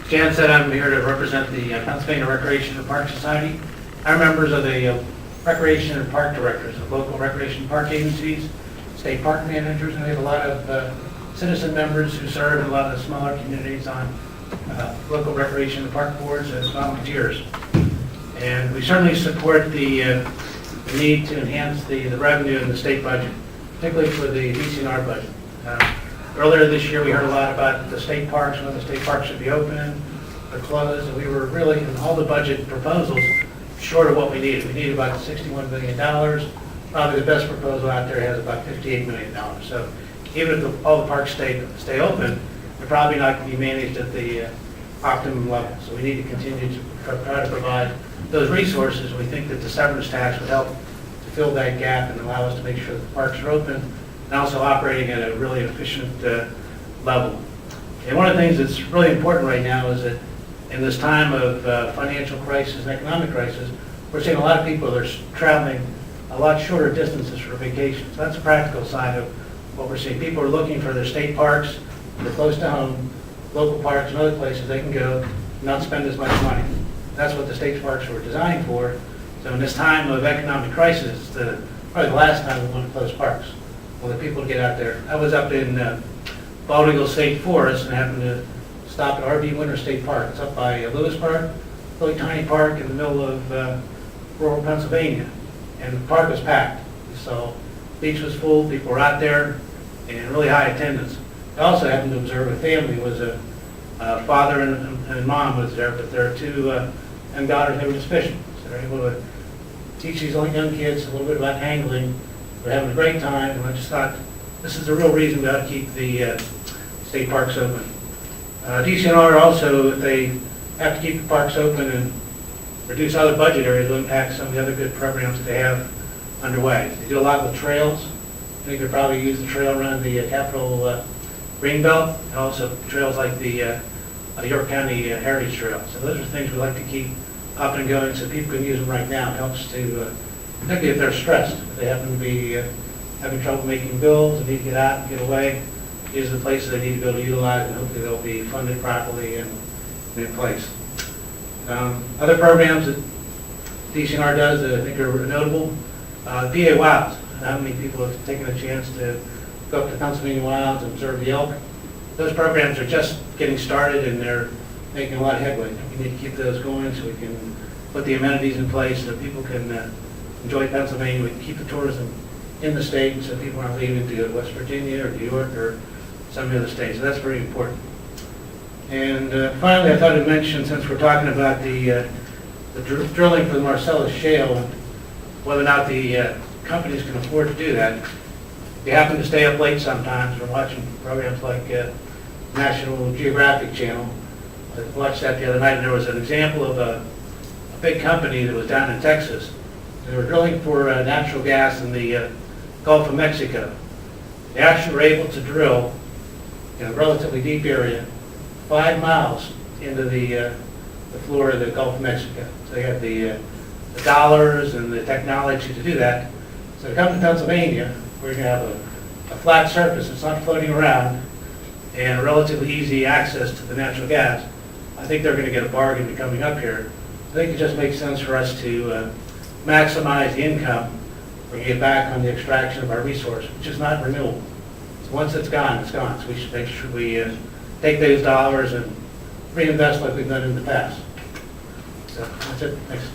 Jan said I'm here to represent the Pennsylvania Recreation and Park Society. I'm members of the Recreation and Park Directors of local recreation and park agencies, state park managers, and we have a lot of citizen members who serve in a lot of the smaller communities on local recreation and park boards as volunteers. And we certainly support the need to enhance the revenue in the state budget, particularly for the DCNR budget. Earlier this year, we heard a lot about the state parks, whether the state parks should be open or closed, and we were really, in all the budget proposals, short of what we needed. We needed about $61 million. Probably the best proposal out there has about $58 million. So even if all the parks stay open, they're probably not going to be managed at the optimum level. So we need to continue to try to provide those resources. We think that the severance tax would help to fill that gap and allow us to make sure that the parks are open and also operating at a really efficient level. And one of the things that's really important right now is that in this time of financial crisis and economic crisis, we're seeing a lot of people that are traveling a lot shorter distances for vacations. So that's a practical side of what we're seeing. People are looking for their state parks, they're close to home, local parks and other places they can go and not spend as much money. That's what the state parks were designed for. So in this time of economic crisis, probably the last time we want to close parks. Well, the people to get out there. I was up in Bald Eagle State Forest and happened to stop at RV Winter State Park. It's up by Lewis Park, really tiny park in the middle of rural Pennsylvania. And the park was packed. So the beach was full, people were out there, and really high attendance. I also happened to observe a family. It was a father and mom was there, but their two young daughters, they were just fishing. So they're able to teach these young kids a little bit about angling. They're having a great time, and I just thought this is the real reason we ought to keep the state parks open. DCNR also, if they have to keep the parks open and reduce other budget areas, will impact some of the other good programs that they have underway. They do a lot with trails. I think they probably use the trail around the Capitol Greenbelt, and also trails like the York County Heritage Trail. So those are things we like to keep up and going so people can use them right now. It helps to, particularly if they're stressed, if they happen to be having trouble making bills and need to get out and get away. These are the places they need to be able to utilize, and hopefully they'll be funded properly and in place. Other programs that DCNR does that I think are notable, PA Wilds. How many people have taken a chance to go up to Pennsylvania Wilds and observe the elk? Those programs are just getting started and they're making a lot of headway. We need to keep those going so we can put the amenities in place so people can enjoy Pennsylvania. We can keep the tourism in the state so people aren't leaving to go to West Virginia or New York or some of the other states. So that's very important. And finally, I thought I'd mention, since we're talking about the drilling for the Marcellus Shale, and whether or not the companies can afford to do that. If you happen to stay up late sometimes, we're watching programs like National Geographic Channel. I watched that the other night, and there was an example of a big company that was down in Texas. They were drilling for natural gas in the Gulf of Mexico. They actually were able to drill in a relatively deep area 5 miles into the floor of the Gulf of Mexico. So they have the dollars and the technology to do that. So to come to Pennsylvania, we're going to have a flat surface. It's not floating around, and relatively easy access to the natural gas. I think they're going to get a bargain coming up here. I think it just makes sense for us to maximize the income. We're going to get back on the extraction of our resource, which is not renewable. So once it's gone, it's gone. So we should make sure we take those dollars and reinvest like we've done in the past. So that's it. Thanks.